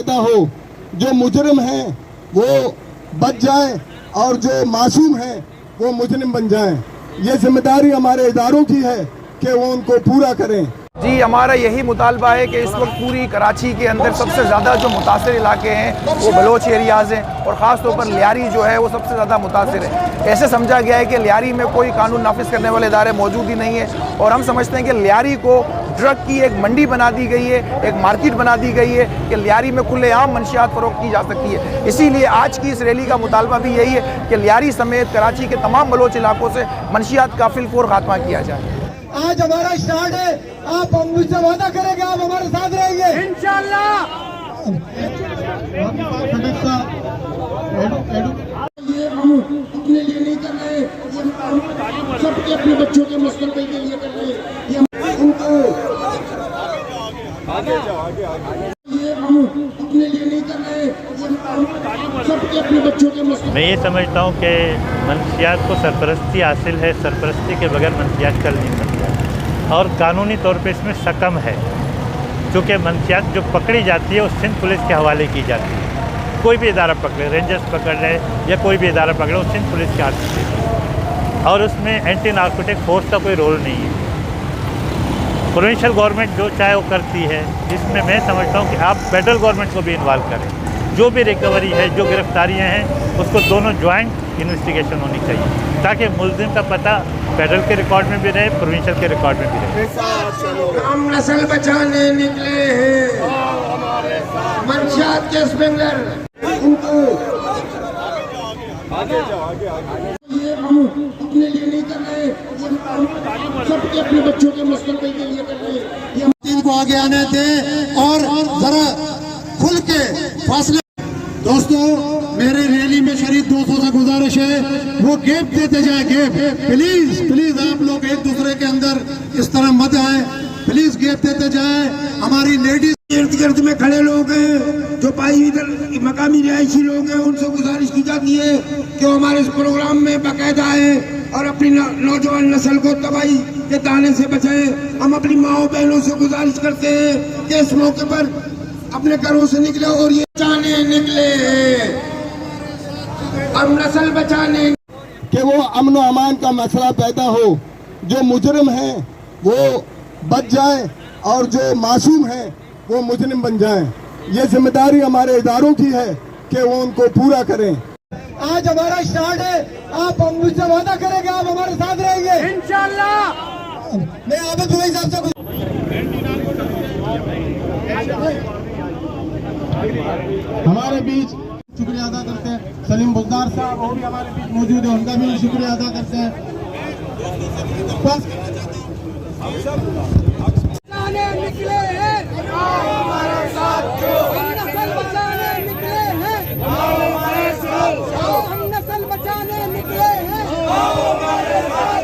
पैदा हो, जो मुजरिम हैं वो बच जाएं और जो मासूम हैं वो मुजरिम बन जाएं। ये जिम्मेदारी हमारे इदारों की है कि वो उनको पूरा करें। जी, हमारा यही मुतालबा है कि इस वक्त पूरी कराची के अंदर सबसे ज़्यादा जो मुतासर इलाके हैं वो बलोच एरियाज़ हैं और ख़ास तौर पर लियारी जो है वो सबसे ज़्यादा मुतासर है। ऐसे समझा गया है कि लियारी में कोई कानून नाफिज करने वाले इदारे मौजूद ही नहीं है और हम समझते हैं कि लियारी को ड्रग की एक मंडी बना दी गई है, एक मार्केट बना दी गई है कि लियारी में खुलेआम मंशियात फ़रोख्त की जा सकती है। इसीलिए आज की इस रैली का मुतालबा भी यही है कि लियारी समेत कराची के तमाम बलोच इलाकों से मंशियात का फिलफौर खात्मा किया जाए। आज हमारा स्टार्ट है, आप मुझसे वादा करेंगे आप हमारे साथ रहेंगे इंशाअल्लाह। ये हम अपने लिए नहीं कर रहे, सबके अपने बच्चों के मुस्तकबिल के लिए कर रहे हैं। ये उनको ये हम अपने लिए नहीं कर रहे, सबके अपने बच्चों के मुस्तकबिल। मैं ये समझता हूँ कि मंशियात को सरपरस्ती हासिल है, सरपरस्ती के बगैर मंशियात चल नहीं सकता और कानूनी तौर पे इसमें सकम है, चूँकि मंशियात जो पकड़ी जाती है वो सिंध पुलिस के हवाले की जाती है। कोई भी इदारा पकड़े, रेंजर्स पकड़ ले या कोई भी इदारा पकड़े, वो सिंध पुलिस के हाथ में और उसमें एंटी नार्कोटिक फोर्स का कोई रोल नहीं है। प्रोविंशियल गवर्नमेंट जो चाहे वो करती है। इसमें मैं समझता हूँ कि आप फेडरल गवर्नमेंट को भी इन्वॉल्व करें। जो भी रिकवरी है, जो गिरफ्तारियाँ हैं, उसको दोनों ज्वाइंट इन्वेस्टिगेशन होनी चाहिए ताकि मुलजिम का पता फेडरल के रिकॉर्ड में भी रहे, प्रोविंशियल के रिकॉर्ड में भी रहे। हम नस्ल बचाने निकले हैं, मंशियात के स्पेंगर उनको ये हम अपने लिए नहीं कर रहे, सबके अपने बच्चों के मुस्तकबिल के लिए कर रहे हैं। ये इनको आगे आने दें और जरा खुल के फासले। दोस्तों, मेरे रैली में शरीक दोस्तों से गुजारिश है वो गैप देते जाए, गैप प्लीज प्लीज। आप लोग एक दूसरे के अंदर इस तरह मत आए, प्लीज गैप देते जाए। हमारी लेडीज इर्द गिर्द में खड़े लोग हैं जो पाई इधर मकामी रिहायशी लोग हैं, उनसे गुजारिश की जाती है कि वो हमारे इस प्रोग्राम में बाकायदा आए और अपनी नौजवान नस्ल को तबाही के ताने से बचाएं। हम अपनी माओ बहनों से गुजारिश करते हैं कि इस मौके पर अपने घरों से निकले और ये बचाने निकले हैं, हम नस्ल बचाने कि वो अमन व अमान का मसला पैदा हो, जो मुजरिम हैं वो बच जाएं और जो मासूम हैं वो मुजरिम बन जाएं। ये जिम्मेदारी हमारे इदारों की है कि वो उनको पूरा करें। आज हमारा स्टार्ट है, आप मुझसे वादा करेंगे आप हमारे साथ रहेंगे इंशाअल्लाह। मैं आबिद भाई साहब से हमारे बीच शुक्रिया अदा करते हैं सलीम बुजदार साहब, वो भी हमारे बीच मौजूद है, उनका भी शुक्रिया अदा करते हैं। निकले हैं हमारे साथ, नस्ल बचाने निकले हैं हमारे साथ, हम नस्ल बचाने निकले हैं हमारे साथ।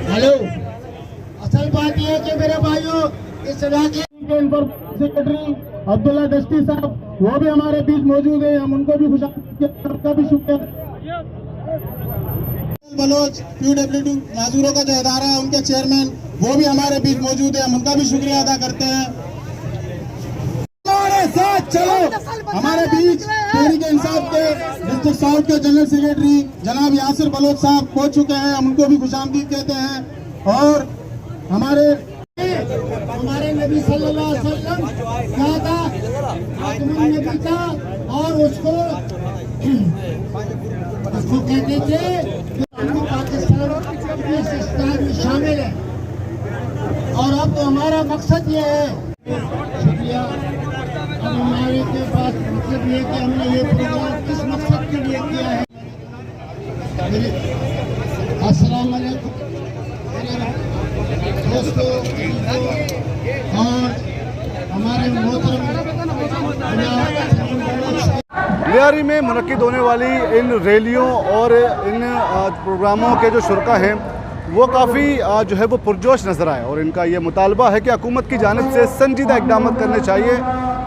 हेलो, असल बात यह है कि मेरे भाइयों इस इलाके के सेक्रेटरी अब्दुल्ला दस्ती साहब वो भी हमारे बीच मौजूद है, हम उनको भी उनका भी शुक्रिया। बलोच PWD मजदूरों का जो इदारा है उनके चेयरमैन वो भी हमारे बीच मौजूद है, हम उनका भी शुक्रिया अदा करते हैं। हमारे साथ चलो। हमारे बीच तहरीक इंसाफ के डिस्ट्रिक्ट साउथ के जनरल सेक्रेटरी जनाब यासिर बलोच साहब पहुंच चुके हैं, हम उनको भी खुशामदीद कहते हैं। और हमारे नबी सल्लल्लाहु अलैहि वसल्लम कहा था आगमन नबी का, और उसको कहते थे पाकिस्तान इस इस्लाम में शामिल है। और अब तो हमारा मकसद ये है, शुक्रिया, अब हमारे के पास मकसद ये कि हमने ये प्रोग्राम किस मकसद के लिए किया है। अस्सलाम वालेकुम दोस्तों और हमारे मोहतरम लियारी में मुनक्किद होने वाली इन रैलियों और इन प्रोग्रामों के जो शुरका हैं वो काफ़ी जो है वो पुरजोश नज़र आए और इनका ये मुतालबा है कि हुकूमत की जानिब से संजीदा इक़दाम करने चाहिए